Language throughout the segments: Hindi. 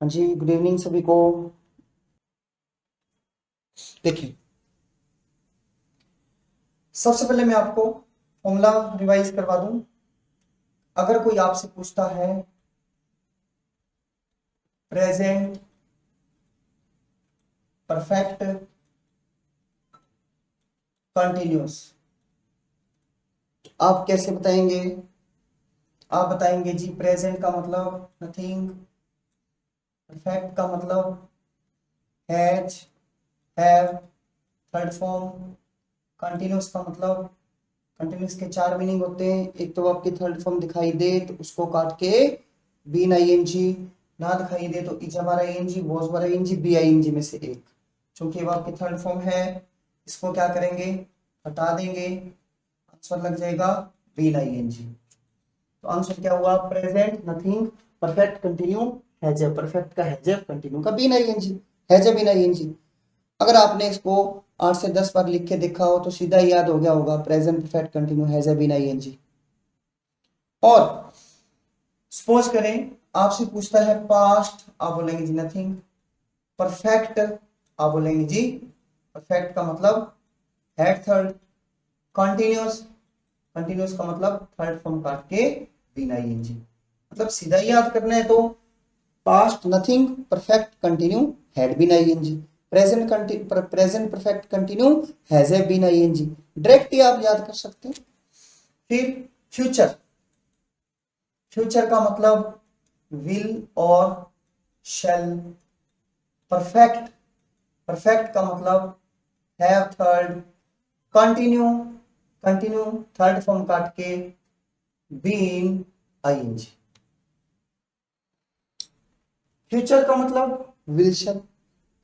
हाँ जी, गुड इवनिंग सभी को। देखिए, सबसे पहले मैं आपको फॉर्मूला रिवाइज करवा दूं। अगर कोई आपसे पूछता है प्रेजेंट परफेक्ट कंटिन्यूअस, आप कैसे बताएंगे? आप बताएंगे जी प्रेजेंट का मतलब नथिंग, परफेक्ट का मतलब has, have, third form, continuous का मतलब कंटिन्यूअस के चार मीनिंग होते हैं। एक तो आपकी थर्ड फॉर्म दिखाई दे तो उसको काट के बीन आईएनजी, ना दिखाई दे तो इज हमारा आईएनजी, वॉज हमारा आईएनजी, बी आईएनजी में से एक। चूंकि वो आपकी थर्ड फॉर्म है, इसको क्या करेंगे? हटा देंगे, आंसर लग जाएगा बीन आईएनजी। तो आंसर क्या हुआ? Present nothing perfect continue has, perfect का हैज, कंटिन्यू का been ING, has been ING. अगर आपने इसको 8 से 10 बार लिख के देखा हो तो सीधा याद हो गया होगा present perfect continue has been ING. और सपोज करें आपसे पूछता है पास्ट, आप बोलेंगे जी नथिंग। परफेक्ट आप बोलेंगे जी परफेक्ट का मतलब हैड थर्ड। कंटिन्यूअस, कंटिन्यूअस का मतलब थर्ड फॉर्म काट के बीन आईएनजी। मतलब सीधा याद करना है तो past nothing perfect continuous had been I N G, present present perfect continue has been I N G. Direct ही आप याद कर सकते हैं। फिर फ्यूचर, फ्यूचर का मतलब विल और शैल। परफेक्ट, परफेक्ट का मतलब have third. Continue, continue third form काट के बीन आईएनजी। फ्यूचर का मतलब विल शैल।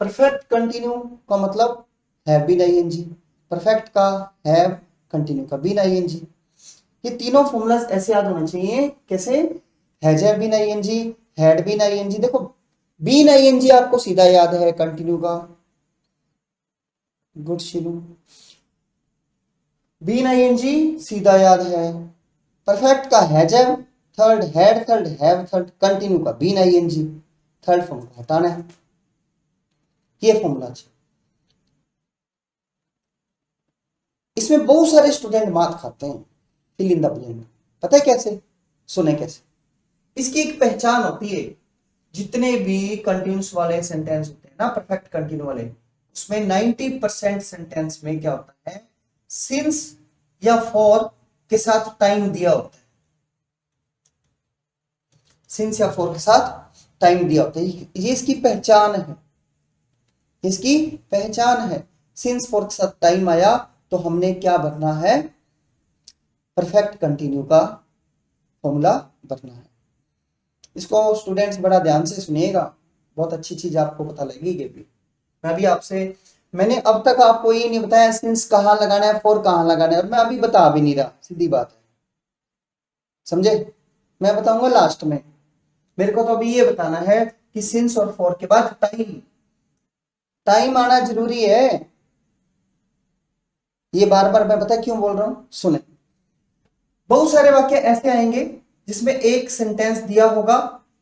परफेक्ट कंटिन्यू का मतलब हैव बीन आईएनजी, परफेक्ट का हैव, कंटिन्यू का बीन आईएनजी। ये तीनों फॉर्मूलाज ऐसे याद होने चाहिए। कैसे? Has been ING, had been ING. देखो बीन आईएनजी आपको सीधा याद है कंटिन्यू का, गुड शिलू। बीन आईएनजी सीधा याद है। परफेक्ट का has third, had third, have third, continue का बीन आईएनजी। थर्ड फॉर्म को हटाना है। ये फॉर्मूला है। इसमें बहुत सारे स्टूडेंट मात खाते हैं फिल इन द ब्लैंक। पता है कैसे? सुने कैसे। इसकी एक पहचान होती है। जितने भी कंटिन्यूस वाले सेंटेंस होते हैं ना, परफेक्ट कंटिन्यू वाले, उसमें 90% सेंटेंस में क्या होता है? सिंस या फॉर के साथ टाइम दिया होता है। सिंस या फॉर के साथ टाइम दिया होता है। ये इसकी पहचान है, इसकी पहचान है। सिंस फॉर के साथ टाइम आया तो हमने क्या भरना है? परफेक्ट कंटिन्यू का फॉर्मूला भरना है। इसको स्टूडेंट्स बड़ा ध्यान से सुनिएगा, बहुत अच्छी चीज आपको पता लगेगी। भी मैं भी आपसे, मैंने अब तक आपको ये नहीं बताया सिंस कहाँ लगाना है, फॉर कहाँ लगाना है, और मैं अभी बता भी नहीं रहा, सीधी बात है। समझे? मैं बताऊंगा लास्ट में। मेरे को तो अभी ये बताना है कि सिंस और फॉर के बाद टाइम, टाइम आना जरूरी है। ये बार बार मैं पता क्यों बोल रहा हूं? सुने। बहुत सारे वाक्य ऐसे आएंगे जिसमें एक सेंटेंस दिया होगा,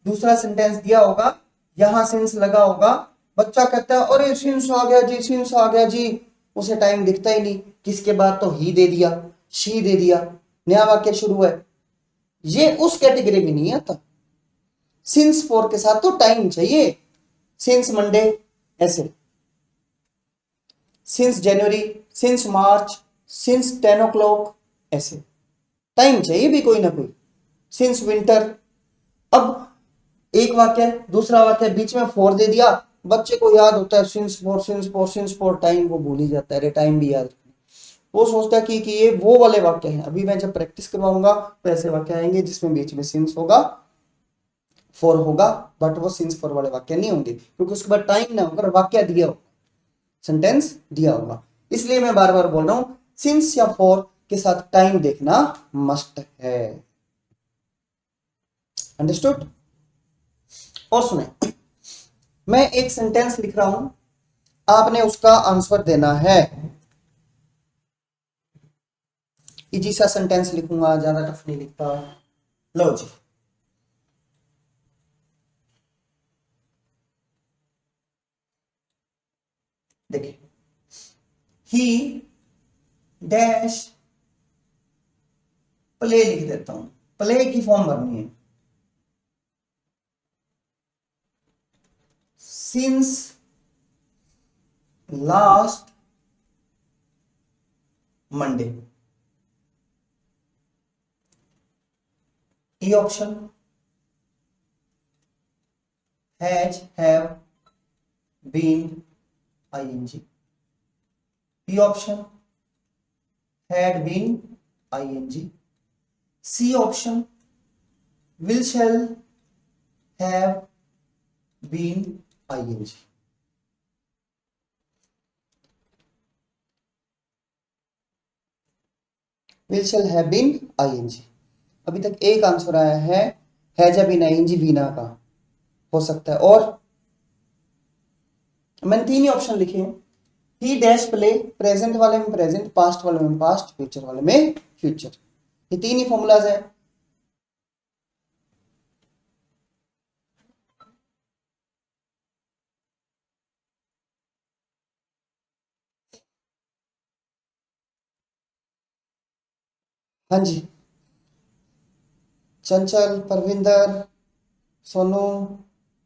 दूसरा सेंटेंस दिया होगा, यहां सिंस लगा होगा। बच्चा कहता है अरे सिंस आ गया जी, सिंस आ गया जी। उसे टाइम दिखता ही नहीं, किसके बाद तो ही दे दिया, शी दे दिया, नया वाक्य शुरू है। ये उस कैटेगरी में नहीं आता। सिंस फॉर के साथ तो टाइम चाहिए। सिंस मंडे ऐसे, सिंस जनवरी, सिंस मार्च, सिंस 10 o'clock ऐसे टाइम चाहिए भी कोई ना कोई। Since winter. अब एक वाक्य दूसरा वाक्य बीच में फोर दे दिया, बच्चे को याद होता है since four, since four, since four, time वो भूल ही जाता है। टाइम भी याद रखना, वो सोचता है कि ये वो वाले वाक्य हैं। अभी मैं जब प्रैक्टिस करवाऊंगा तो ऐसे वाक्य आएंगे जिसमें बीच में सिंस होगा, फोर होगा, बट वो सिंस फोर वाले वाक्य नहीं होंगे क्योंकि उसके बाद टाइम ना होगा, वाक्य दिया होगा, सेंटेंस दिया होगा। इसलिए मैं बार बार बोल रहा हूं सिंस या फॉर के साथ टाइम देखना मस्ट है। अंडरस्टूड? और सुने, मैं एक सेंटेंस लिख रहा हूं, आपने उसका आंसर देना है। इजी सा सेंटेंस लिखूंगा, ज्यादा टफ नहीं लिखता। लो जी, देखिए, ही डैश प्ले लिख देता हूं, प्ले की फॉर्म भरनी है। Since last Monday, A option has have been ING, B option had been ING, C option will shall have been ING. Will shall have been ING. अभी तक एक आंसर आया है हैज बीन आईएनजी बीना का, हो सकता है। और मैंने तीन ही ऑप्शन लिखे हैं, ही डैश प्ले, प्रेजेंट वाले में प्रेजेंट, पास्ट वाले में पास्ट, फ्यूचर वाले में फ्यूचर, ये तीन ही फॉर्मूलाज है। हाँ जी, चंचल, Parvinder, Sonu,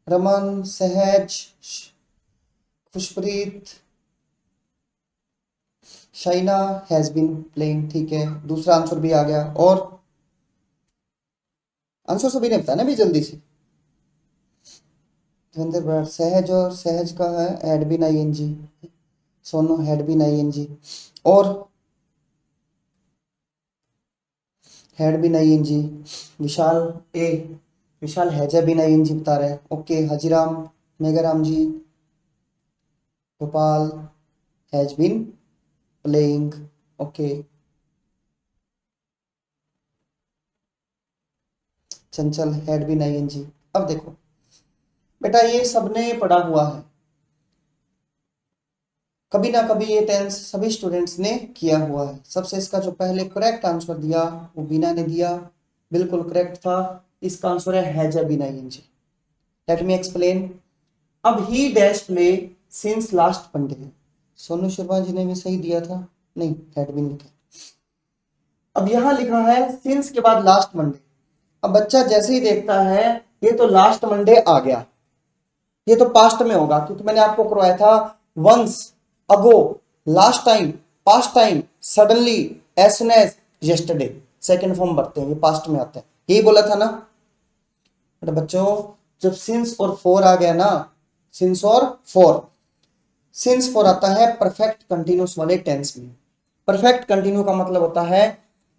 Raman, Sahaj, Khushpreet, Shaina has been playing, ठीक है, दूसरा आंसर भी आ गया। और आंसर सभी ने बताया ना भी जल्दी से। सहज, और सहज का है had been I N G, Sonu had been ING, और had been I N G, Vishal Vishal has been I N G बता रहे हैं। Okay, Hajiram, Megharam ji, Gopal has been playing, okay, Chanchal had been I N G. अब देखो बेटा, ये सबने पढ़ा हुआ है, कभी ना कभी ये टेंस सभी स्टूडेंट्स ने किया हुआ है। सबसे इसका जो पहले करेक्ट आंसर दिया वो बीना ने दिया, बिल्कुल करेक्ट था। इसका आंसर है has been I N G. Let me explain. अब he dash play since last Monday, Sonu Sharma ji ने भी सही दिया था, नहीं हैड बीन लिखा। अब यहां लिखा है सिंस के बाद लास्ट मंडे। अब बच्चा जैसे ही देखता है ये तो लास्ट मंडे आ गया, ये तो पास्ट में होगा, क्योंकि मैंने आपको करवाया था once, ago, last time, past time, suddenly, as soon as, yesterday, second form भरते हैं, ये पास्ट में आते हैं, यही बोला था ना। तो बच्चों जब सिंस और फोर आ गया ना, सिंस और फोर, सिंस फोर आता है परफेक्ट कंटिन्यूस वाले टेंस में। परफेक्ट कंटिन्यू का मतलब होता है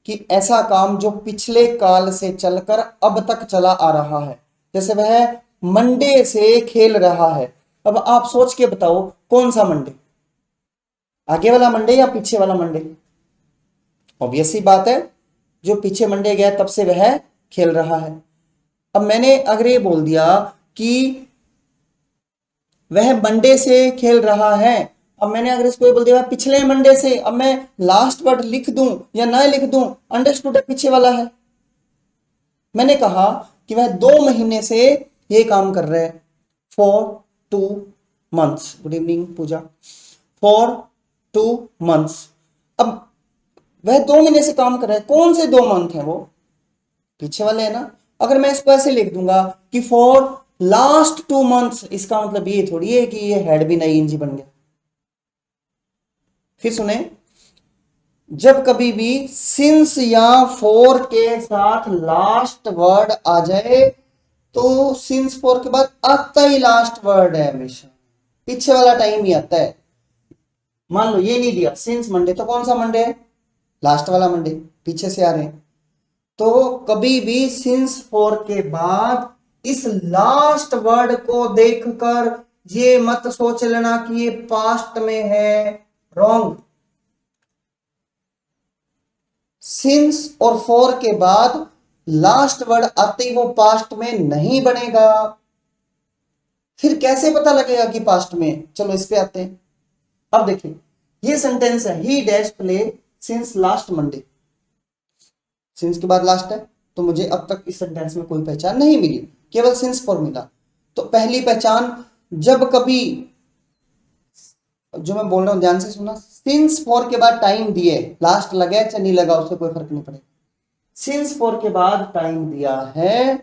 कि ऐसा काम जो पिछले काल से चलकर अब तक चला आ रहा है, जैसे वह मंडे से खेल रहा है। अब आप सोच के बताओ कौन सा मंडे, आगे वाला मंडे या पीछे वाला मंडे? ऑब्वियस सी बात है, जो पीछे मंडे गया तब से वह खेल रहा है। अब मैंने अगर ये बोल दिया कि वह मंडे से खेल रहा है, अब मैंने अगर इसको बोल दिया पिछले मंडे से, अब मैं लास्ट वर्ड लिख दूं या ना लिख दूं, अंडरस्टूड, पीछे वाला है। मैंने कहा कि वह 2 महीने से ये काम कर रहे हैं, for 2 months। Good evening Pooja, for 2 months। अब वह 2 महीने से काम कर रहा है, कौन से 2 मंथ है वो? पीछे वाले है ना। अगर मैं इसको ऐसे लिख दूंगा कि फॉर लास्ट 2 months, इसका मतलब ये थोड़ी है कि ये हैड बीन आईएनजी बन गया। फिर सुने, जब कभी भी सिंस या फॉर के साथ लास्ट वर्ड आ जाए तो सिंस फॉर के बाद आता ही लास्ट वर्ड है, हमेशा पीछे वाला टाइम ही आता है। मान लो ये नहीं दिया सिंस मंडे, तो कौन सा मंडे है? लास्ट वाला मंडे, पीछे से आ रहे हैं। तो कभी भी सिंस फॉर के बाद इस लास्ट वर्ड को देखकर ये मत सोच लेना कि ये पास्ट में है, रॉन्ग। सिंस और फॉर के बाद लास्ट वर्ड आते ही वो पास्ट में नहीं बनेगा। फिर कैसे पता लगेगा कि पास्ट में? चलो इस पे आते हैं। अब देखिए ये सेंटेंस है, ही dash play since last Monday. Since के बाद लास्ट है, तो मुझे अब तक इस सेंटेंस में कोई पहचान नहीं मिली, केवल सिंस फॉर मिला। तो पहली पहचान, जब कभी जो मैं बोल रहा हूँ ध्यान से सुना, सिंस फॉर के बाद टाइम दिए, लास्ट लगे चाहे नहीं लगा उससे कोई फर्क नहीं पड़ेगा। सिंस फॉर के बाद टाइम दिया है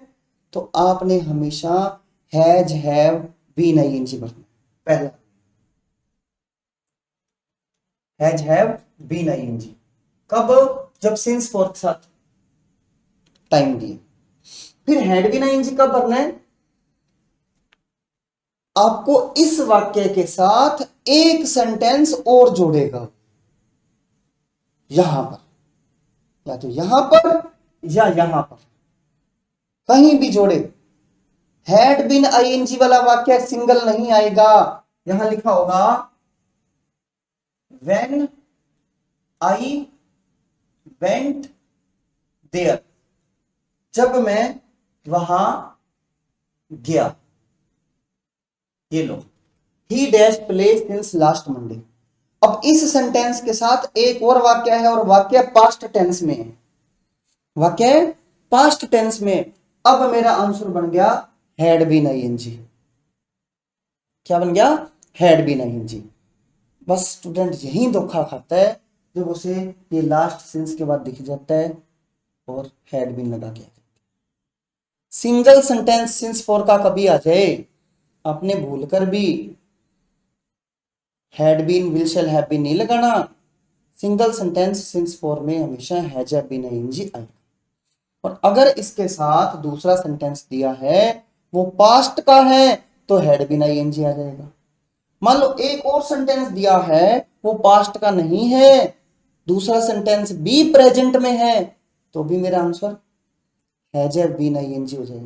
तो आपने हमेशा हैज हैव बीन आईएनजी भरना। पहला हैज हैव बीन आईएनजी कब, जब सिंस फॉर के साथ टाइम दिए। फिर हैड बीन आईएनजी कब भरना है, आपको इस वाक्य के साथ एक सेंटेंस और जोड़ेगा, यहां पर या तो यहां पर या यहां पर कहीं भी जोड़े। हैड बीन आईएनजी वाला वाक्य सिंगल नहीं आएगा, यहां लिखा होगा व्हेन आई वेंट देयर, जब मैं वहां गया। ये लो, he dash play since last Monday. अब इस सेंटेंस के साथ एक और वाक्य है और वाक्य पास्ट टेंस में है, वाक्य पास्ट टेंस में। अब मेरा आंसर बन गया हैड बीन आईएनजी। क्या बन गया, हैड बीन आईएनजी। बस स्टूडेंट यही धोखा खाता है जब उसे ये लास्ट सिंस के बाद दिख जाता है और हैड बीन लगा के। सिंगल सेंटेंस सिंस फॉर का कभी आ जाए, आपने भूलकर भी had been will shall have been नहीं लगाना, सिंगल सेंटेंस सिंस फॉर में हमेशा हैज हैव बीन आईएनजी आएगा। और अगर इसके साथ दूसरा सेंटेंस दिया है वो पास्ट का है तो हैड बीन आईएनजी आ जाएगा। मान लो एक और सेंटेंस दिया है वो पास्ट का नहीं है, दूसरा सेंटेंस भी प्रेजेंट में है, तो भी मेरा answer has have been ING हो जाएगा।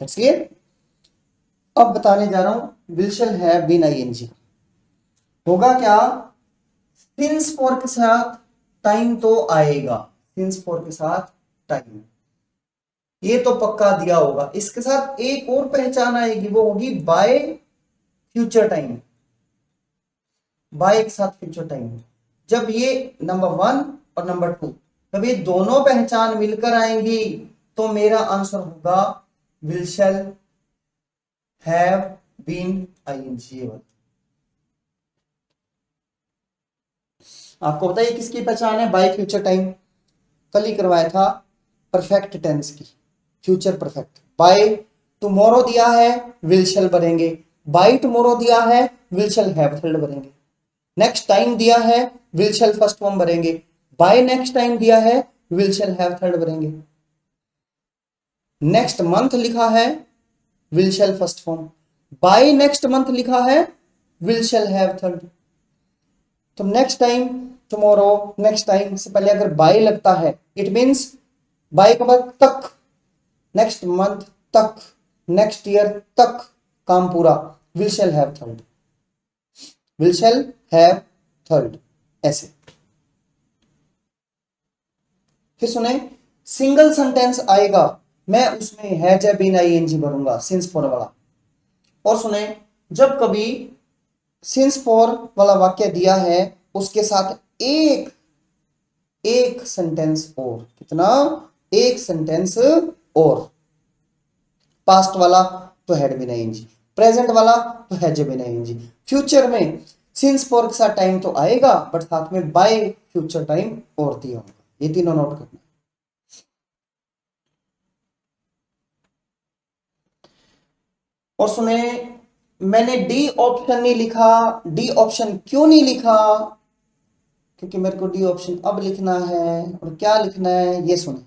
That's clear. अब बताने जा रहा हूं will shall have been ING होगा क्या, सिंस फॉर के साथ टाइम तो आएगा, सिंस फॉर के साथ टाइम ये तो पक्का दिया होगा। इसके साथ एक और पहचान आएगी, वो होगी बाय फ्यूचर टाइम, बाय के साथ फ्यूचर टाइम। जब ये नंबर 1 और नंबर 2 जब ये दोनों पहचान मिलकर आएंगी तो मेरा आंसर होगा will shall have been ING. आपको बताइए किसकी पहचान है, बाय फ्यूचर टाइम। कल ही करवाया था परफेक्ट टेंस की, फ्यूचर परफेक्ट। बाय टुमारो दिया है विल शैल भरेंगे, बाय टुमारो दिया है विल शैल हैव थर्ड भरेंगे, नेक्स्ट टाइम दिया है विल शैल फर्स्ट फॉर्म भरेंगे, बाय नेक्स्ट टाइम दिया है विल शैल हैव थर्ड भरेंगे, नेक्स्ट मंथ लिखा है will shall first form, by next month लिखा है विल शैल हैव थर्ड। तो next time tomorrow next time से पहले अगर बाय लगता है इट मींस बाय के बाद तक, नेक्स्ट मंथ तक, नेक्स्ट ईयर तक काम पूरा, will shall have third, will shall have third ऐसे। फिर सुने सिंगल सेंटेंस आएगा मैं उसमें हैज हैव बीन आईएनजी भरूंगा सिंस फॉर वाला। और सुने जब कभी सिंस फॉर वाला वाक्य दिया है उसके साथ एक सेंटेंस और, कितना, एक सेंटेंस और, पास्ट वाला तो हैड बीन आईएनजी, प्रेजेंट वाला तो हैज बीन आईएनजी, फ्यूचर में सिंस फॉर के साथ टाइम तो आएगा बट साथ में बाय फ्यूचर टाइम और दिया होगा। ये तीनों नोट करना। और सुने मैंने डी ऑप्शन नहीं लिखा, डी ऑप्शन क्यों नहीं लिखा, क्योंकि मेरे को डी ऑप्शन अब लिखना है। और क्या लिखना है ये सुने,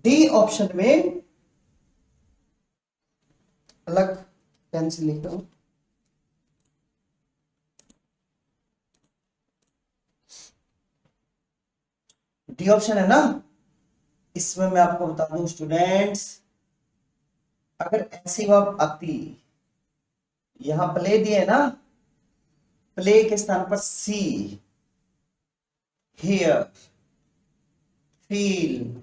डी ऑप्शन में अलग पेन से लिख रहा हूं, डी ऑप्शन है ना, इसमें मैं आपको बता दूं स्टूडेंट्स, अगर ऐसी वर्ब आती, यहां प्ले दिए ना, प्ले के स्थान पर see, hear, feel,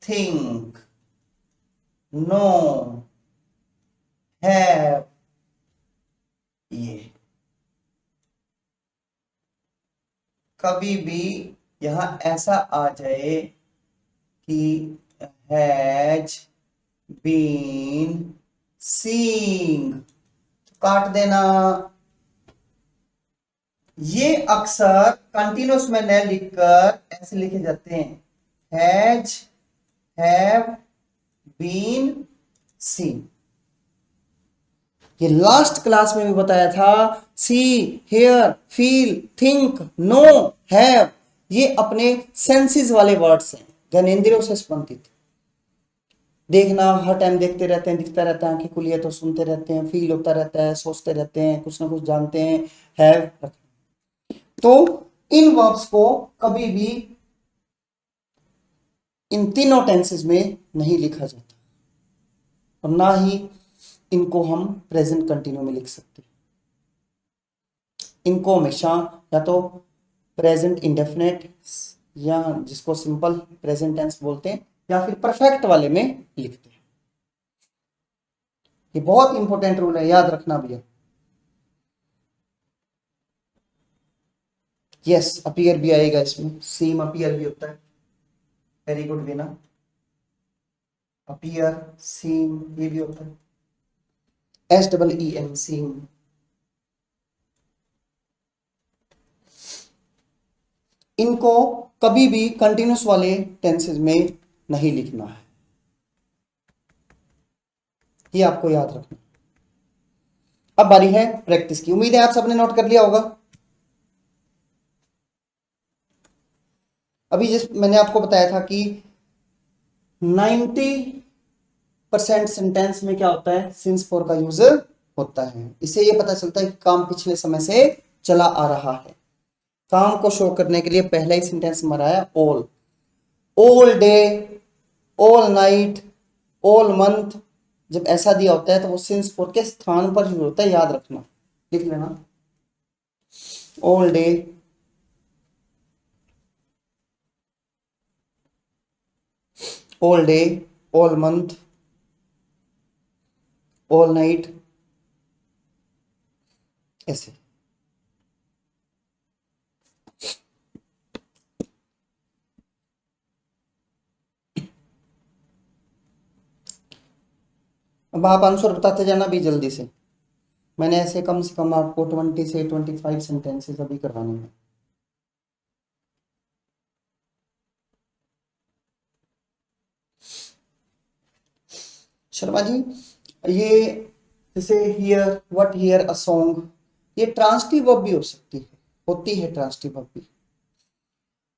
think, know, have, ये कभी भी यहां ऐसा आ जाए कि हैज बीन सीइंग, काट देना। ये अक्सर कंटिन्यूस में न लिखकर ऐसे लिखे जाते हैं, हैज, हैव, बीन, सीन। ये लास्ट क्लास में भी बताया था, see, hear, feel, think, know, have, ये अपने सेंसेस वाले वर्ड्स हैं, ज्ञानेंद्रियों से संबंधित। देखना, हर टाइम देखते रहते हैं, दिखता रहता है, आंखें खुली है तो सुनते रहते हैं, फील होता रहता है, सोचते रहते हैं, कुछ ना कुछ जानते हैं, हैव। तो इन वर्ब्स को कभी भी इन तीनों टेंसेस में नहीं लिखा जाता और ना ही इनको हम प्रेजेंट कंटिन्यू में लिख सकते। इनको हमेशा या तो प्रेजेंट इंडेफिनेट या जिसको सिंपल प्रेजेंट टेंस बोलते हैं या फिर परफेक्ट वाले में लिखते हैं। ये बहुत इंपॉर्टेंट रूल है, याद रखना भैया। यस, अपीयर भी आएगा इसमें, सेम अपीयर भी होता है। Very good Veena, appear, same, ये भी होता है, SEEN, सेम। इनको कभी भी कंटिन्यूस वाले टेंसेस में नहीं लिखना है, ये आपको याद रखना। अब बारी है प्रैक्टिस की। उम्मीद है आप सबने नोट कर लिया होगा। अभी जिस मैंने आपको बताया था कि 90% सेंटेंस में क्या होता है, सिंस फॉर का यूज होता है। इससे ये पता चलता है कि काम पिछले समय से चला आ रहा है। काम को शो करने के लिए पहला ही सेंटेंस हमारा है all. All day, all night, all month, जब ऐसा दिया होता है तो वो सिंस फॉर के स्थान पर यूज होता है, याद रखना, लिख लेना। All day, all day, all month, all night, ऐसे। अब आप आंसर बताते जाना भी जल्दी से। मैंने ऐसे कम से कम आपको 20 से 25 सेंटेंसेस अभी करवाने हैं। शर्मा जी, ये जैसे here, what here a song, ये ट्रांसटिव वर्ब भी हो सकती है, होती है ट्रांसटिव वर्ब भी,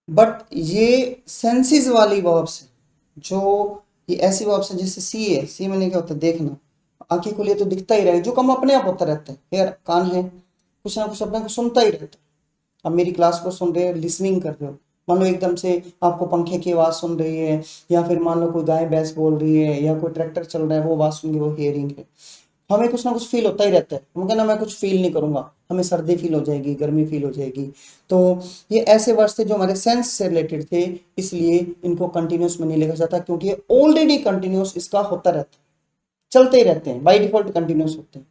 बट ये सेंसेस वाली वर्ब्स है, जो ये ऐसी वर्ब्स है जैसे सी है। सी मैंने क्या होता है, देखना, आंखें खुली तो दिखता ही रहेगा, जो काम अपने आप होता रहता है। हेयर, कान है, कुछ ना कुछ अपने को सुनता ही रहता है। अब मेरी क्लास को सुन रहे हो, लिसनिंग कर रहे हो, मान लो एकदम से आपको पंखे की आवाज सुन रही है, या फिर मान लो कोई गाय भैंस बोल रही है, या कोई ट्रैक्टर चल रहा है वो आवाज सुन रही है, वो हियरिंग है। हमें कुछ ना कुछ फील होता ही रहता है। हम कहना मैं कुछ फील नहीं करूंगा, हमें सर्दी फील हो जाएगी, गर्मी फील हो जाएगी। तो ये ऐसे वर्ड्स थे जो हमारे सेंस से रिलेटेड थे, इसलिए इनको कंटिन्यूस में नहीं लिखा जाता, क्योंकि ऑलरेडी कंटिन्यूस इसका होता रहता है, चलते ही रहते हैं, बाई डिफॉल्ट कंटिन्यूस होते हैं।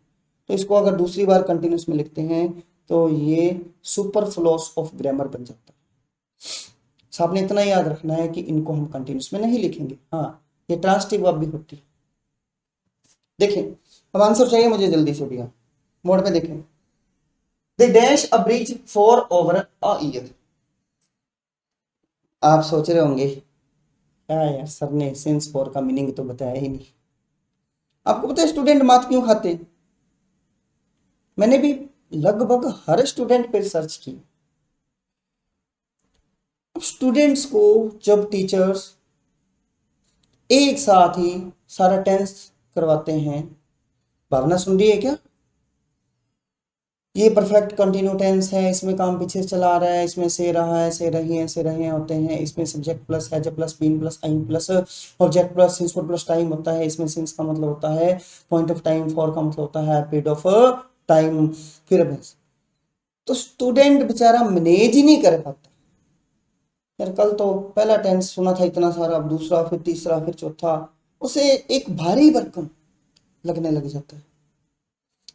तो इसको अगर दूसरी बार कंटिन्यूस में लिखते हैं तो ये सुपरफ्लूस ऑफ ग्रामर बन जाता है। आपने इतना याद रखना है कि इनको हम कंटिन्यूस में नहीं लिखेंगे। हाँ, ये ट्रांसटिव वर्ब भी होती है। देखें, अब आंसर चाहिए मुझे जल्दी से भैया, मोड पे देखें। They dash a bridge for over a year. आप सोच रहे होंगे क्या यार, सर ने सिंस फॉर का मीनिंग तो बताया ही नहीं। आपको पता है स्टूडेंट मात क्यों खाते हैं? मैंने भी लगभग हर स्टूडेंट पे रिसर्च की। स्टूडेंट्स को जब टीचर्स एक साथ ही सारा टेंस करवाते हैं, भावना सुन रही है क्या? ये परफेक्ट कंटिन्यू टेंस है, इसमें काम पीछे चला रहा है, इसमें से रहा है, से रही है, से रहे होते हैं, इसमें subject plus has plus been plus ing plus object plus since for plus time होता है। इसमें सिंस का मतलब होता है पॉइंट ऑफ टाइम, फॉर का मतलब होता है पीरियड ऑफ टाइम, फिर तो स्टूडेंट बेचारा मैनेज ही नहीं कर पाता। यार कल तो पहला टेंस सुना था इतना सारा, अब दूसरा, फिर तीसरा, फिर चौथा, उसे एक भारी भरकम लगने लग जाता है।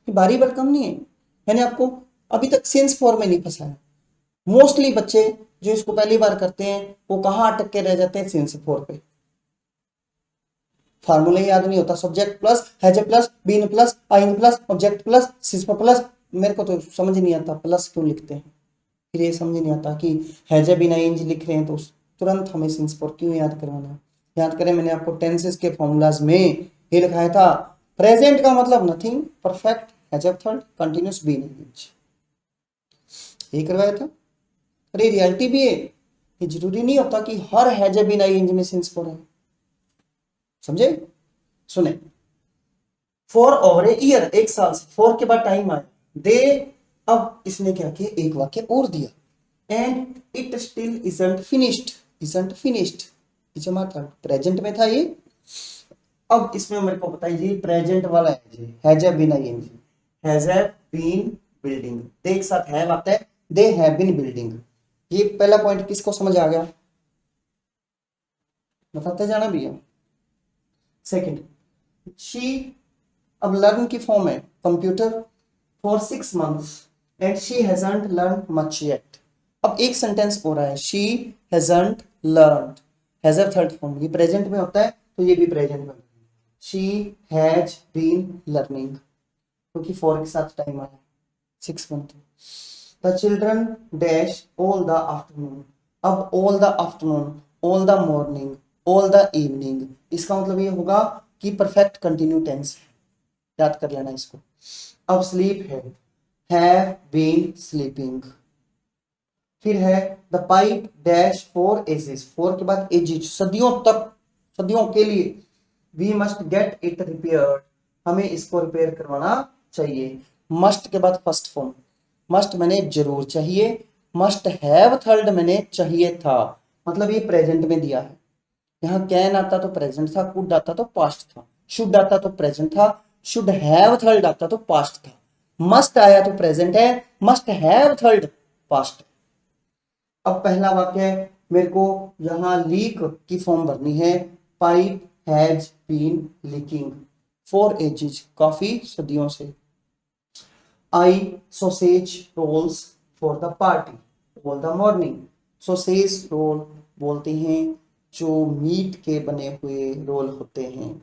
ये भारी भरकम नहीं है, मैंने आपको अभी तक सिंस फॉर में नहीं फंसाया। मोस्टली बच्चे जो इसको पहली बार करते हैं वो कहाँ अटक के रह जाते हैं, सिंस फॉर पे। फार्मूला याद नहीं होता, subject plus has a plus been plus ing plus object plus since पर प्लस, मेरे को तो समझ नहीं आता प्लस क्यों लिखते हैं, फिर ये समझ नहीं आता कि हैज ए बीन आइन लिख रहे हैं तो तुरंत हमें सिंस पर क्यों याद करवाना। याद करें, मैंने आपको टेंसेस के फॉर्मूलाज में ये लिखाया था, प्रेजेंट का मतलब nothing, perfect, has a third, continuous, been ing, ये करवाया था। अरे रियलिटी भी है, ये जरूरी नहीं होता कि हर हैज ए बीन इंज में सिंस पर है, समझे। सुने, फॉर ओवर ए ईयर, एक साल से, फॉर के बाद टाइम आया, दे, अब इसने क्या किया, एक वाक्य और दिया, and it still isn't finished, isn't finished, जमा था, प्रेजेंट में था ये। अब इसमें मेरे को बताइए प्रेजेंट वाला has a been ING, has a been building, दे एक साथ हैव आता है, दे हैव बीन बिल्डिंग। ये पहला पॉइंट किसको समझ आ गया, बताते जाना भैया। सेकंड, शी, अब लर्न की फॉर्म है computer, for 6 months and she hasn't learn much yet. अब एक सेंटेंस हो रहा है, she hasn't learn, has a third form, ये प्रेजेंट में होता है तो ये भी प्रेजेंट में, शी हैज बीन लर्निंग, क्योंकि फॉर के साथ टाइम आया 6 month। The children dash all the afternoon, अब all the afternoon, all the morning, all the evening, इसका मतलब ये होगा कि परफेक्ट कंटिन्यू टेंस, याद कर लेना इसको। अब स्लीप है, हैव बीन स्लीपिंग। फिर है the pipe dash for ages, for के बाद एजेस, सदियों तक, सदियों के लिए, we must get it repaired, हमें इसको रिपेयर करवाना चाहिए। मस्ट के बाद फर्स्ट फॉर्म, मस्ट मैंने जरूर चाहिए, मस्ट हैव थर्ड मैंने चाहिए था, मतलब ये प्रेजेंट में दिया है। यहाँ कैन आता तो प्रेजेंट था, कुड आता तो पास्ट था, शुड आता तो प्रेजेंट था, शुड हैव थर्ड आता तो पास्ट था, मस्ट आया तो प्रेजेंट है, मस्ट हैव थर्ड पास्ट। अब पहला वाक्य है, मेरे को यहाँ लीक की फॉर्म भरनी है, pipe has been leaking for ages, काफी सदियों से। I sausage rolls for the party all the morning, sausage roll बोलते हैं जो मीट के बने हुए रोल होते हैं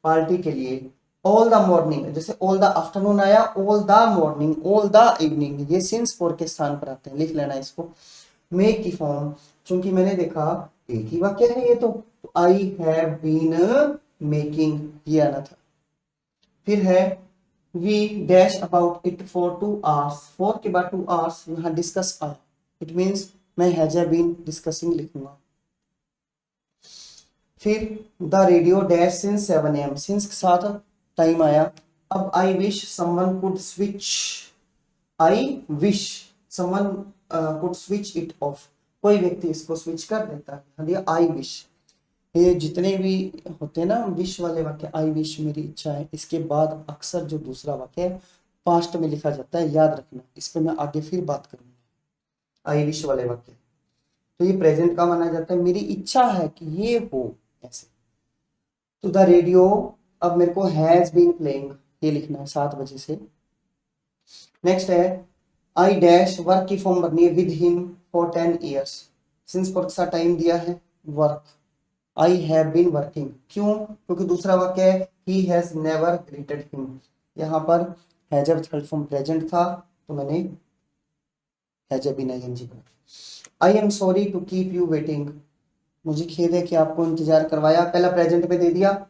पार्टी के लिए। ऑल द मॉर्निंग, जैसे ऑल द आफ्टरनून आया, all the morning, all the evening, ये सिंस फॉर के स्थान पर आते हैं, लिख लेना इसको। मेक की फॉर्म, क्योंकि मैंने देखा एक ही वाक्य है ये तो आई हैव बीन मेकिंग, ये आना था। फिर है we dash about it for 2 hours, for के बाद 2 hours, यहाँ डिस्कस आया, इट मीन्स मैं हैज बीन डिस्कसिंग लिखूंगा। फिर the radio dash since 7 AM, since के साथ टाइम आया। अब I wish someone could switch, I wish someone could switch it off, कोई व्यक्ति इसको स्विच कर देता है, आई विश। ये जितने भी होते हैं ना विश वाले वाक्य, आई विश मेरी इच्छा है, इसके बाद अक्सर जो दूसरा वाक्य है पास्ट में लिखा जाता है, याद रखना, इस पे मैं आगे फिर बात करूंगा। आई विश वाले वाक्य तो ये प्रेजेंट का माना जाता है, मेरी इच्छा है कि ये हो ऐसे। तो द रेडियो, अब मेरे को हैज बीन प्लेइंग ये लिखना है 7 बजे से। नेक्स्ट है आई डैश, वर्क की फॉर्म बननी है, with him for 10 years, since पर सा टाइम दिया है work, I have been working, क्यों, क्योंकि दूसरा वाक्य है he has never greeted him, यहाँ पर हैज थर्ड फॉर्म प्रेजेंट था तो मैंने हैज बीन आईएनजी कर। I am sorry to keep you waiting, मुझे खेद है कि आपको इंतजार करवाया, पहला प्रेजेंट में दे दिया।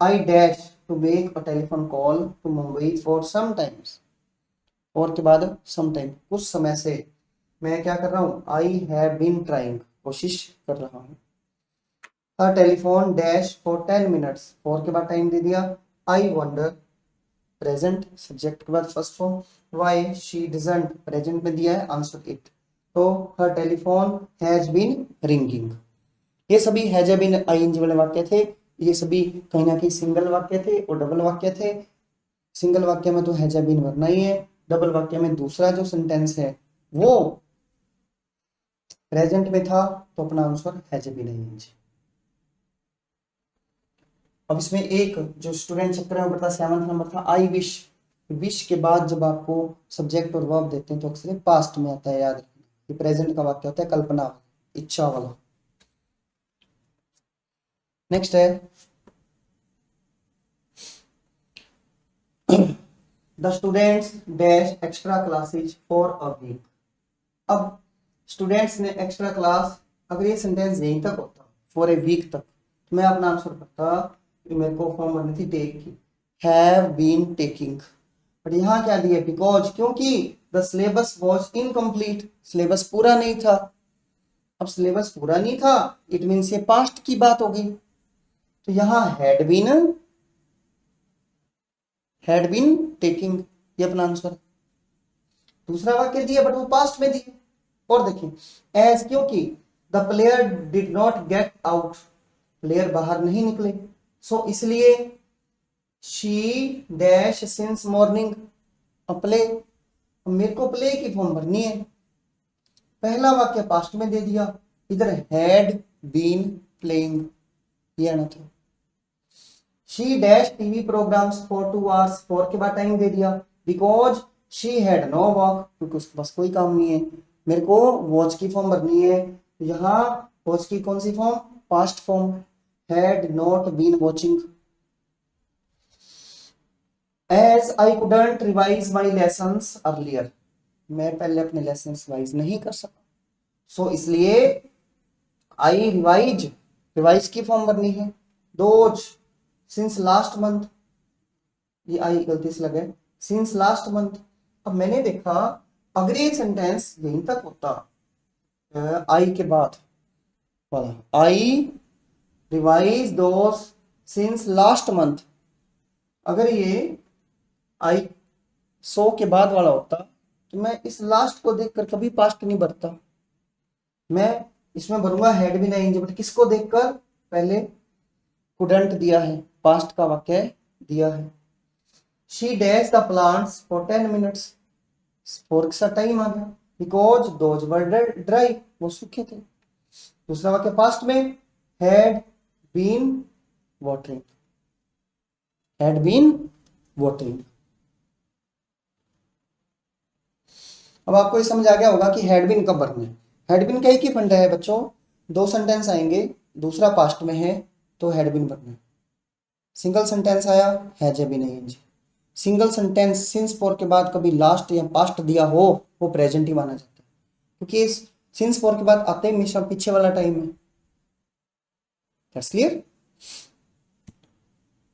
I dash to make a telephone call to Mumbai for some times, और के बाद सम टाइम, कुछ समय से मैं क्या कर रहा हूँ, आई हैव बीन ट्राइंग, कोशिश कर रहा हूँ। A telephone dash for 10 minutes, for के बाद टाइम दे दिया। आई वंडर, प्रेजेंट, सब्जेक्ट के बाद first form, why she doesn't, present में दिया है आंसर इट, तो हर टेलीफोन हैज बीन रिंगिंग। ये सभी हैज बीन आईएनजी वाले वाक्य थे, ये सभी कहीं ना कहीं सिंगल वाक्य थे और डबल वाक्य थे। सिंगल वाक्य में तो हैज बीन भरना ही है, डबल वाक्य में दूसरा जो सेंटेंस है वो प्रेजेंट में था तो अपना आंसर हैज बीन आईएनजी। अब इसमें एक जो स्टूडेंट चैप्टर में पढ़ता 7th नंबर था, आई विश, विश के बाद जब आपको सब्जेक्ट और वर्ब देते हैं तो अक्सर पास्ट में आता है, याद रखना, ये प्रेजेंट का वाक्य होता है, कल्पना, इच्छा वाला। नेक्स्ट है the students dash extra classes for a week. अब स्टूडेंट्स ने एक्स्ट्रा क्लास, अगर ये सेंटेंस यहीं तक होता फॉर ए वीक तक, तो मैं अपना आंसर करता, मेरे को फॉर्म भरनी थी टेक की, हैव बीन टेकिंग। बट यहाँ क्या दिया, बिकॉज, क्योंकि the syllabus was incomplete, syllabus पूरा नहीं था। अब सिलेबस पूरा नहीं था, इट मीन्स ये पास्ट की बात होगी, तो यहाँ हैड बीन टेकिंग, ये अपना आंसर। दूसरा वाक्य दिया बट वो पास्ट में दिए, और देखिए एज, क्योंकि the player did not get out, player बाहर नहीं निकले, सो इसलिए she dash since morning play, मेरे को प्ले की फॉर्म भरनी है। पहला वाक्य पास्ट में दे दिया, इधर हैड बीन प्लेइंग, ये आना था। She dash TV programs for 2 hours, 4 के बाद टाइम दे दिया, because she had no work, क्योंकि उसके पास कोई काम नहीं है। मेरे को वॉच की फॉर्म भरनी है, यहाँ वॉच की कौन सी form, past form, had not been watching. As I couldn't revise my lessons earlier, मैं पहले अपने लेसन रिवाइज नहीं कर सका, सो इसलिए आई रिवाइज की फॉर्म भरनी है। दोज सिंस लास्ट मंथ, ये आई गलती से लगे, सिंस लास्ट मंथ। अब मैंने देखा अगर ये सेंटेंस यहीं तक होता, आई के बाद वाला, I revise those since last month, अगर ये आई सो के बाद वाला होता, तो मैं इस लास्ट को देखकर कभी पास्ट नहीं भरता, मैं इसमें भरूंगा हैड बीन आईएनजी, बट किसको देखकर, पहले कुडंट दिया है, पास्ट का वाक्य दिया है। She dash the plants for 10 minutes, for के साथ टाइम आ गया, बिकॉज दोज वर ड्राई, वो सूखे थे। दूसरा वाक्य पास्ट में, had been watering, had been watering. अब आपको ये समझ आ गया होगा कि हैड बीन कब भरना है। हैड बीन का एक ही फंडा है बच्चों, दो सेंटेंस आएंगे, दूसरा पास्ट में है तो हैड बीन भरना है। सिंगल सेंटेंस आया, has been ING. Single sentence since for के बाद कभी लास्ट या पास्ट दिया हो, वो प्रेजेंट ही माना जाता है, क्योंकि इस सिंस फॉर के बाद आते ही हमेशा पीछे वाला टाइम है। That's clear.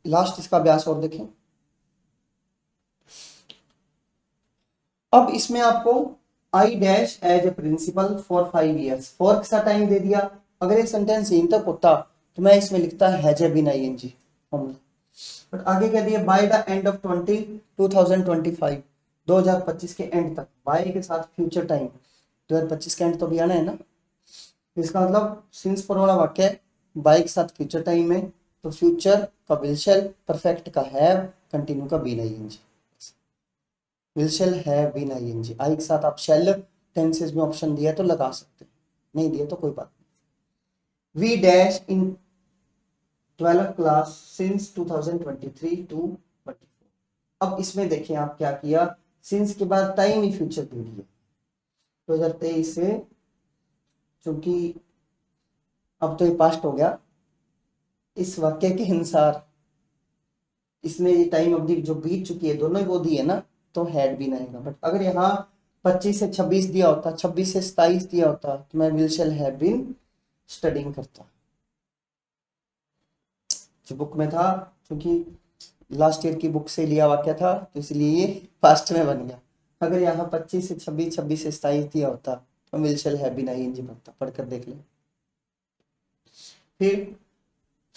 लास्ट इसका अभ्यास और देखें। अब इसमें आपको I dash as a principal for 5 years, for के साथ टाइम दे दिया। अगर ये सेंटेंस यहीं तक होता तो मैं इसमें लिखता has been ING formula, but आगे क्या दिया, बाय द एंड ऑफ 2025, 2025 के एंड तक, बाय के साथ फ्यूचर टाइम, 2025 के एंड तो भी आना है ना, इसका मतलब सिंस फॉर वाला वाक्य बाय के साथ फ्यूचर टाइम है, तो फ्यूचर का विल शैल, परफेक्ट का हैव, कंटिन्यू का been ING. Will shall have been I N G, I के साथ आप शैल टेंसेस में ऑप्शन दिया तो लगा सकते हैं, नहीं दिया तो कोई बात नहीं। We dash in 12th class since 2023 to 24। अब इसमें देखिए आप क्या किया, सिंस के बाद टाइम ही फ्यूचर दे दिया, 2023 से, चूंकि अब तो ये पास्ट हो गया, इस वाक्य के अनुसार इसमें ये टाइम अवधि जो बीत चुकी है दोनों वो दी है ना, तो हैड बीन आएगा। बट अगर यहाँ 25 से 26 दिया होता, 26 से 27 दिया होता, तो मैं will shall have been studying करता, जो बुक में था, क्योंकि लास्ट ईयर की बुक से लिया वाक्य था, तो इसलिए ये पास्ट में बन गया। अगर यहाँ 25 से 26, 26 से 27 दिया होता, तो will shall have been ING बनता, पढ़कर देख ले। फिर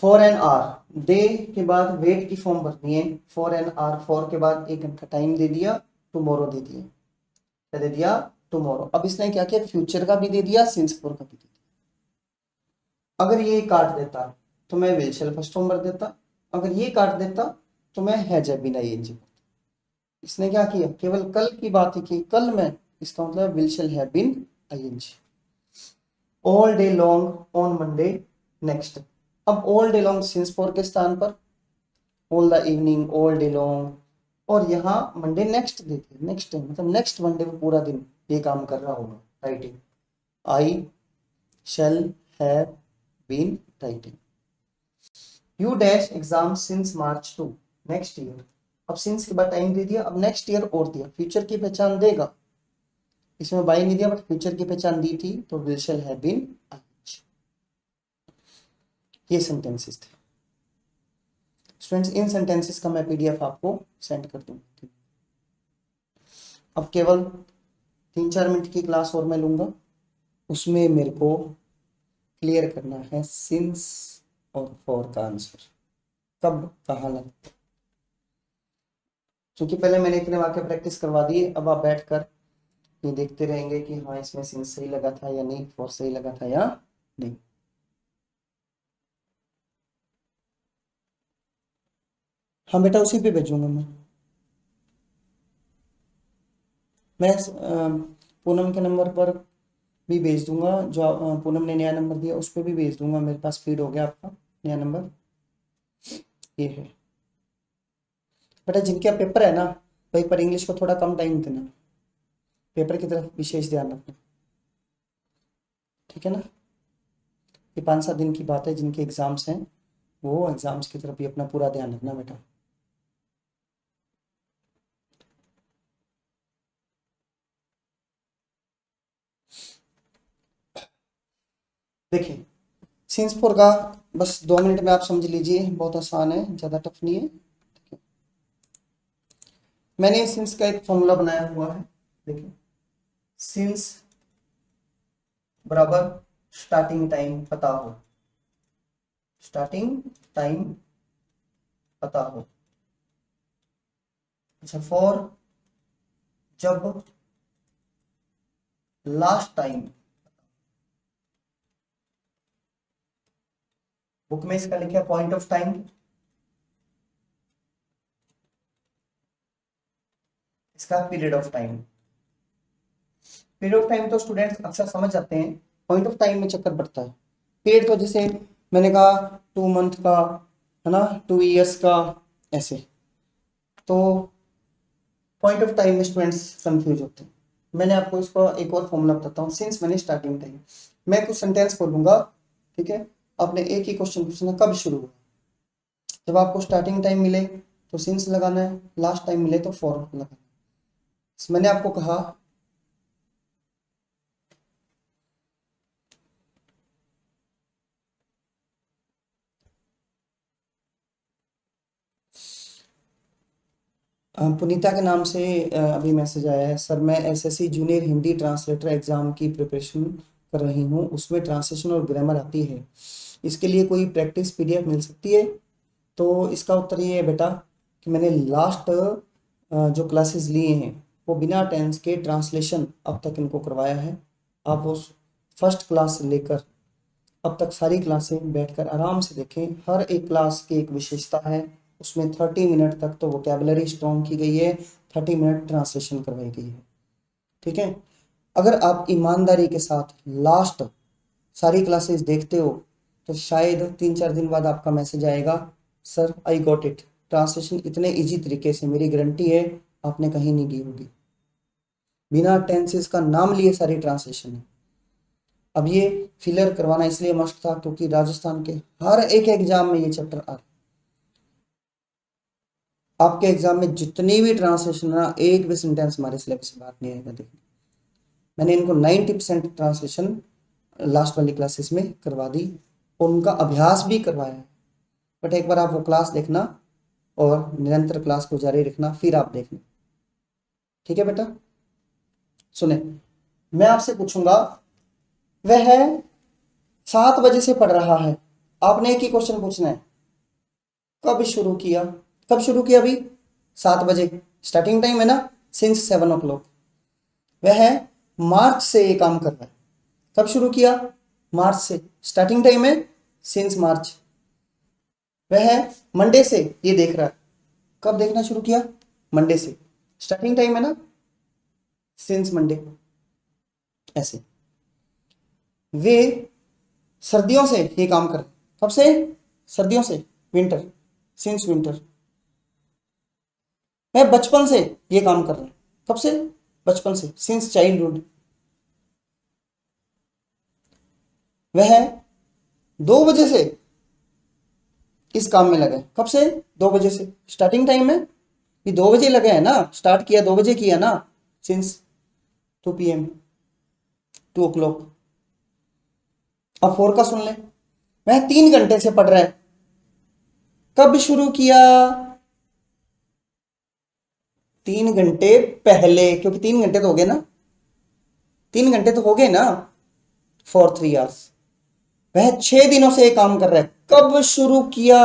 फॉर एन आवर, डे के बाद वेट की फॉर्म भरनी है, फॉर एन आवर, फॉर के बाद 1 घंटा टाइम दे दिया, टुमारो दे दिया, क्या दे दिया, टुमारो। अब इसने क्या किया, फ्यूचर का भी दे दिया, सिंस फॉर का भी दे दिया। अगर ये काट देता तो मैं विल शैल फर्स्ट फॉर्म भर देता, अगर ये काट देता तो मैं हैज बीन आईएनजी। इसने क्या किया, केवल कल की बात है कि कल में, इसका मतलब will shall have been I N G. All day long on Monday next, अब all day long since for के स्थान पर all the evening, all day long, और यहाँ मंडे नेक्स्ट देते हैं, नेक्स्ट टाइम मतलब नेक्स्ट मंडे में पूरा दिन ये काम कर रहा होगा, writing. I shall have been writing. You dash exam since March to next year, अब सिंस के बाद टाइम दे दिया, अब नेक्स्ट ईयर और दिया, फ्यूचर की पहचान देगा, इसमें बाय नहीं दिया बट फ्यूचर की पहचान दी थी, तो विल शैल हैव बीन। ये सेंटेंसेस थे स्टूडेंट्स। इन सेंटेंसेस का मैं पीडीएफ आपको सेंड कर दूंगा। अब केवल 3-4 मिनट की क्लास और मैं लूंगा, उसमें मेरे को क्लियर करना है सिंस और फॉर का आंसर कब कहाँ लगता है। क्योंकि पहले मैंने इतने वाक्य प्रैक्टिस करवा दिए, अब आप बैठकर ये देखते रहेंगे कि हाँ इसमें सिंस सही लगा था या नहीं, फॉर सही लगा था या नहीं। हाँ बेटा उसी पे भेजूंगा मैं पूनम के नंबर पर भी भेज दूंगा, जो पूनम ने नया नंबर दिया उस पर भी भेज दूंगा। मेरे पास फीड हो गया आपका नया नंबर, ये है बेटा। जिनके पेपर है ना भाई, पर इंग्लिश को थोड़ा कम टाइम देना, पेपर की तरफ विशेष ध्यान रखना, ठीक है ना। ये 5-7 दिन की बात है, जिनके एग्जाम्स हैं वो एग्जाम्स की तरफ भी अपना पूरा ध्यान रखना बेटा। देखिए सिंसपुर का बस 2 मिनट में आप समझ लीजिए, बहुत आसान है, ज़्यादा टफ नहीं है। मैंने सिंस का एक फॉर्मूला बनाया हुआ है, देखिए सिंस बराबर स्टार्टिंग टाइम पता हो, स्टार्टिंग टाइम पता हो। अच्छा फॉर जब लास्ट टाइम, बुक में इसका लिखा पॉइंट ऑफ टाइम, इसका period of time. Period of time तो स्टूडेंट्स अक्सर समझ जाते हैं, पॉइंट ऑफ टाइम में चक्कर पड़ता है। पीरियड तो जैसे मैंने कहा 2 मंथ का है ना, 2 ईयर्स का, ऐसे। तो पॉइंट ऑफ टाइम में स्टूडेंट्स कंफ्यूज होते हैं। मैंने आपको इसका एक और फॉर्मूला बताता हूँ। सिंस मैंने स्टार्टिंग टाइम, मैं कुछ सेंटेंस बोलूंगा, ठीक है, आपने एक ही क्वेश्चन पूछना कब शुरू हुआ। जब आपको स्टार्टिंग टाइम मिले तो सिंस लगाना है, लास्ट टाइम मिले तो फॉर लगाना है। मैंने आपको कहा पुनीता के नाम से अभी मैसेज आया है, सर मैं SSC junior Hindi translator exam की प्रिपरेशन कर रही हूँ, उसमें ट्रांसलेशन और ग्रामर आती है, इसके लिए कोई प्रैक्टिस पीडीएफ मिल सकती है। तो इसका उत्तर ये है बेटा कि मैंने लास्ट जो क्लासेस लिए हैं वो बिना टेंस के ट्रांसलेशन अब तक इनको करवाया है। आप उस फर्स्ट क्लास से लेकर अब तक सारी क्लासें बैठकर आराम से देखें, हर एक क्लास की एक विशेषता है, उसमें 30 मिनट तक तो वोकेबलरी स्ट्रॉन्ग की गई है, 30 मिनट ट्रांसलेशन करवाई गई है, ठीक है। अगर आप ईमानदारी के साथ लास्ट सारी क्लासेस देखते हो तो शायद 3-4 दिन बाद आपका मैसेज आएगा, sir I got it, translation इतने इजी तरीके से, मेरी गारंटी है आपने कहीं नहीं की होगी, बिना टेंसेस का नाम लिए सारी ट्रांसलेशन है। अब ये फिलर करवाना इसलिए मस्ट था क्योंकि राजस्थान के हर एक एग्जाम में ये चैप्टर आ रहा है। आपके एग्जाम में जितनी भी ट्रांसलेशन ना, एक भी सेंटेंस हमारे सिलेबस से बात नहीं आएगा। देखिए मैंने इनको 90% ट्रांसलेशन लास्ट वाली क्लासेस में करवा दी और उनका अभ्यास भी करवाया है। बट एक बार आप वो क्लास देखना और निरंतर क्लास को जारी रखना, फिर आप देखना, ठीक है बेटा। सुने, मैं आपसे पूछूंगा, वह 7 बजे से पढ़ रहा है, आपने एक ही क्वेश्चन पूछना है, कब शुरू किया, कब शुरू किया अभी 7 बजे, स्टार्टिंग टाइम है ना, सिंस 7 o'clock। वह मार्च से ये काम कर रहा है, कब शुरू किया, मार्च से, स्टार्टिंग टाइम है सिंस मार्च। वह मंडे से ये देख रहा है, कब देखना शुरू किया, मंडे से, स्टार्टिंग टाइम है ना सिंस मंडे, ऐसे। वे सर्दियों से ये काम कर, कब से, सर्दियों से, विंटर, सिंस विंटर। मैं बचपन से ये काम कर रहा हूं, कब से, बचपन से, सिंस चाइल्डहुड। वह 2 बजे से इस काम में लगा, कब से, 2 बजे से, स्टार्टिंग टाइम है ये 2 बजे लगे है ना, स्टार्ट किया 2 बजे किया ना, सिंस 2 PM 2 o'clock। अब 4 का सुन ले, वह 3 घंटे से पढ़ रहा है। कब शुरू किया? 3 घंटे पहले, क्योंकि 3 घंटे तो हो गए ना, 3 घंटे तो हो गए ना, फॉर 3 hours। वह 6 दिनों से ये काम कर रहा है। कब शुरू किया?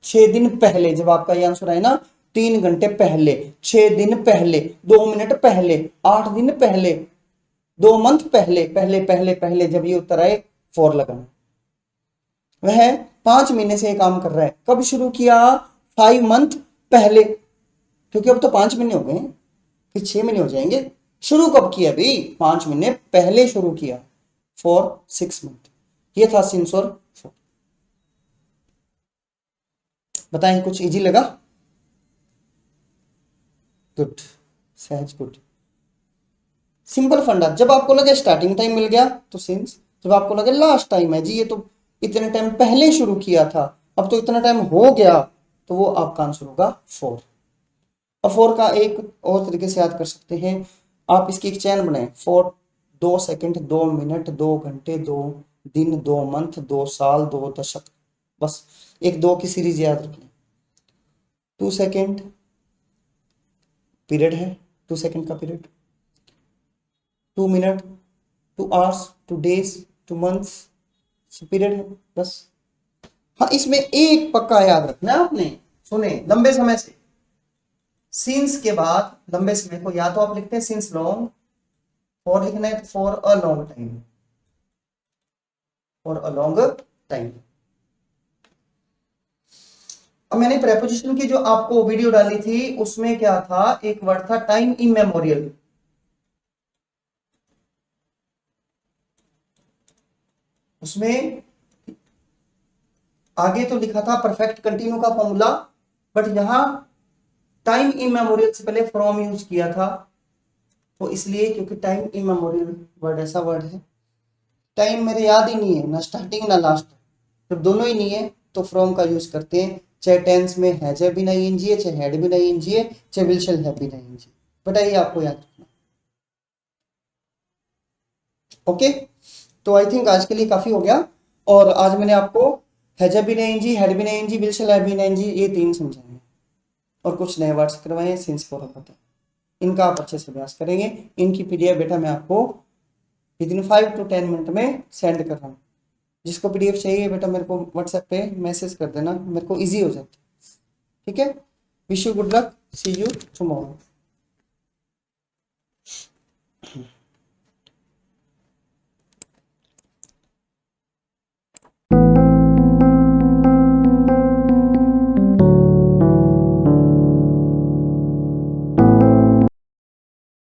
6 दिन पहले। जब आपका ये आंसर आए ना 3 घंटे पहले, 6 दिन पहले, 2 मिनट पहले, 8 दिन पहले, 2 मंथ पहले, पहले पहले पहले, जब ये उत्तर आए 4 लगाना। वह 5 महीने से ये काम कर रहा है। कब शुरू किया? 5 मंथ पहले, क्योंकि अब तो 5 महीने हो गए, फिर 6 महीने हो जाएंगे। शुरू कब किया भाई? 5 महीने पहले शुरू किया, फॉर 6 मंथ। ये था सिंस और फॉर। बताएं कुछ इजी लगा? गुड, सहज, गुड। सिंपल फंडा, जब आपको लगे स्टार्टिंग टाइम मिल गया तो सिंस, जब आपको लगे लास्ट टाइम है जी, ये तो इतने टाइम पहले शुरू किया था, अब तो इतना टाइम हो गया, तो वो आपका आंसर होगा 4। अब 4 का एक और तरीके से याद कर सकते हैं आप, इसकी एक चैन बनाए। 4 2 सेकंड, 2 मिनट, 2 घंटे, 2 दिन, 2 मंथ, 2 साल, 2 दशक, बस एक 2 की सीरीज याद रख लें। 2 सेकंड पीरियड है, 2 सेकंड का period, 2 minute, 2 hours, 2 days, 2 months period है, बस। हाँ, इसमें एक पक्का याद रखना है आपने, सुने, लंबे समय से, सिंस के बाद लंबे समय को या तो आप लिखते हैं सिंस लॉन्ग, फॉर लिखना है for a long time, for a long time. अब मैंने प्रेपोजिशन की जो आपको वीडियो डाली थी उसमें क्या था, एक वर्ड था टाइम इमेमोरियल। उसमें आगे तो लिखा था परफेक्ट कंटिन्यू का फॉर्मूला, बट यहां टाइम इमेमोरियल से पहले फ्रॉम यूज किया था, तो इसलिए क्योंकि टाइम इमेमोरियल वर्ड ऐसा वर्ड है, टाइम मेरे याद ही नहीं है, ना स्टार्टिंग ना लास्ट, जब दोनों ही नहीं है तो फ्रॉम का यूज करते हैं, चाहे टेंस में हैज भी नहीं इंजी है, चाहे हैड भी नहीं इंजी है, चाहे विल शैल हैव भी नहीं इंजी। बताइए, आपको याद रखना। ओके, तो आई थिंक आज के लिए काफी हो गया, और आज मैंने आपको हैज भी नहीं इंजी, हैड भी नहीं इंजी, विल शैल हैव भी नहीं इंजी, ये 3 समझाए और कुछ नए वर्ड्स करवाए हैं सिंस फॉर पता, इनका आप अच्छे से अभ्यास करेंगे। इनकी पीडीएफ बेटा मैं आपको विद इन 5 to 10 मिनट में सेंड कर रहा हूँ। जिसको पीडीएफ चाहिए बेटा मेरे को व्हाट्सएप पे मैसेज कर देना, मेरे को इजी हो जाता है। ठीक है, wish you good luck, see you tomorrow.